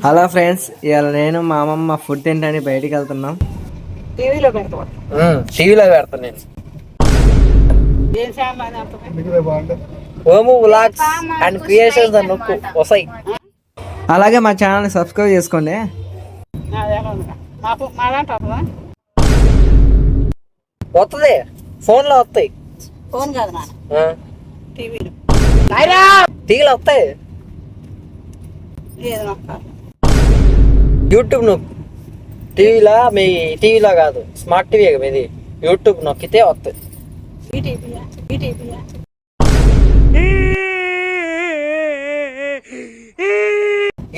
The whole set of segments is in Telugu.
హలో ఫ్రెండ్స్, ఇవాళ నేను మా అమ్మమ్మ ఫుడ్ తింటానికి బయటికి వెళ్తున్నాం. టీవీలో పెడతాం. టీవీలో పెడతాను నేను. ఓము వ్లాగ్స్ అండ్ క్రియేషన్స్ అని నొక్కు వస్తాయి. అలాగే మా ఛానల్ని సబ్స్క్రైబ్ చేసుకోండి. వస్తుంది, ఫోన్లో వస్తాయి. ఫోన్ కాదు నా టీవీలో టీవీలో వస్తాయి. యూట్యూబ్ నొక్కు. టీవీలో కాదు, స్మార్ట్ టీవీ మీది. యూట్యూబ్ నొక్కితే వస్తుంది.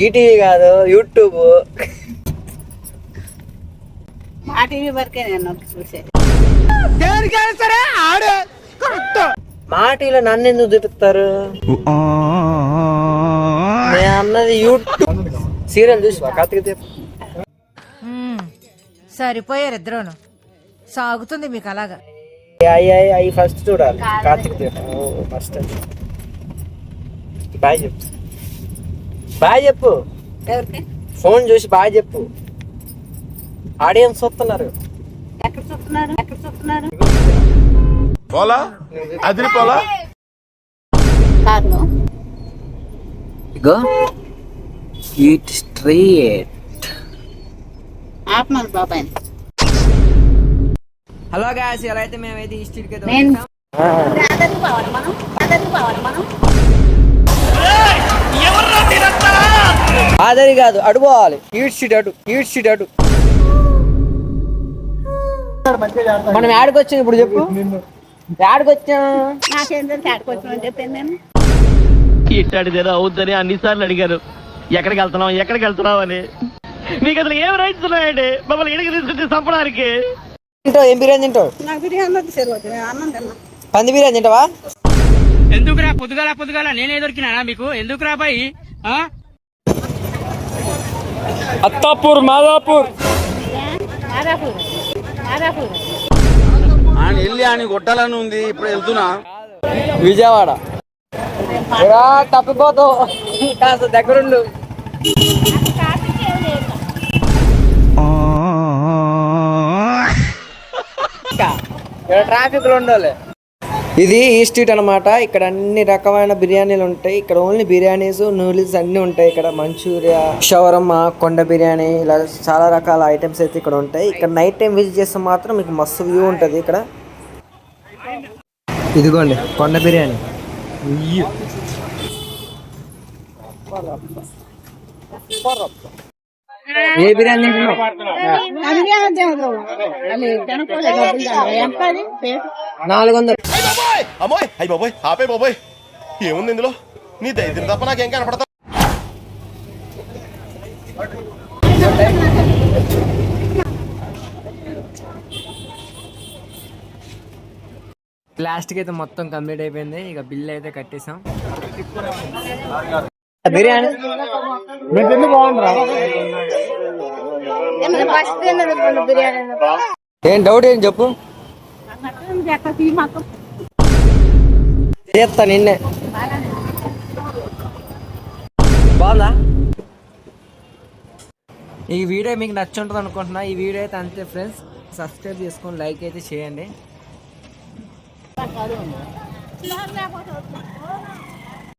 ఈటీవీ కాదు, యూట్యూబ్. మా టీవీ వరకే నేను చూసేది. మా టీవీలో నన్ను ఎందుకు చూపిస్తారు? నేను అన్నది యూట్యూబ్. సీరియల్ చూసి కార్తీక దీపం. సరిపోయారు ఇద్దరును. సాగుతుంది మీకు అలాగా. అవి ఫస్ట్ చూడాలి. కార్తీక దీపం ఫస్ట్. బాయ్ చెప్పు. బాయ్ చెప్పు. ఎవరికి ఫోన్ చూసి బాయ్ చెప్పు. ఆడియన్స్ చూస్తున్నారు. ఎక్కడ చూస్తున్నారు? పోలా అదిరి పోలా. కార్లో ఇగో ఈట్ స్ట్రైట్. ఆపమని బాబాయ్. హలో గాయ్స్, ఎలా అయితే మేమైతే ఈ స్ట్రీట్ కి ఆదరి కాదు, అడు పోవాలి. ఈట్ స్ట్రీట్ అటు. మనం యాడికి వచ్చాం ఇప్పుడు చెప్పు. యాడికి వచ్చాం? నాకేంటంటే ఆడుకోవచ్చు చెప్పాను నేను. ఇట్టాడిదేదో అవుద్దని అన్నిసార్లు అడిగారు. ఎక్కడికి వెళ్తున్నావు అని. మీకు అసలు ఏం రైట్స్ ఉన్నాయండి మమ్మల్ని ఇడికి తీసుకొచ్చి చంపడానికి? ఏం బిర్యానీ తింటావు? నాకు బిర్యానీ సరిపోతుంది, అన్నం తిన్నా. పంది బిర్యానీ తింటావా? ఎందుకురా పొద్దుగాల నేనే దొరికినా మీకు? ఎందుకురా బాయ్? అత్తాపూర్, మాదాపూర్. వెళ్ళి అని కొట్టాలని ఉంది. ఇప్పుడు వెళ్తున్నా విజయవాడ. తప్పిపోతావు, కాస్త దగ్గరుండు. ఇక్కడ ట్రాఫిక్ లో ఉండాలి. ఇది ఈ స్ట్రీట్ అనమాట. ఇక్కడ అన్ని రకమైన బిర్యానీలు ఉంటాయి. ఇక్కడ ఓన్లీ బిర్యానీస్, నూడిల్స్ అన్ని ఉంటాయి. ఇక్కడ మంచూరియా, షవర్మా, కొండ బిర్యానీ, ఇలా చాలా రకాల ఐటమ్స్ అయితే ఇక్కడ ఉంటాయి. ఇక్కడ నైట్ టైం విజిట్ చేస్తే మాత్రం మీకు మస్తు వ్యూ ఉంటుంది. ఇక్కడ ఇదిగోండి కొండ బిర్యానీ. ఏ బిర్యానీ తింటున్నావు? 400. అమ్మోయ్ అయ్యి బాబోయ్, ఆపే బాబోయ్. ఏముంది ఇందులో? నీ దైత్యం తప్ప నాకేం కనపడతా. ప్లాస్టిక్ అయితే మొత్తం కంప్లీట్ అయిపోయింది. ఇక బిల్ అయితే కట్టేసాం. బిర్యానీ ఏం డౌట్ ఏం చెప్పు. చేస్తా నిన్నే. బాగుందా? ఈ వీడియో మీకు నచ్చి ఉంటుంది అనుకుంటున్నా. ఈ వీడియో అయితే అంతే ఫ్రెండ్స్. సబ్స్క్రైబ్ చేసుకొని లైక్ అయితే చేయండి.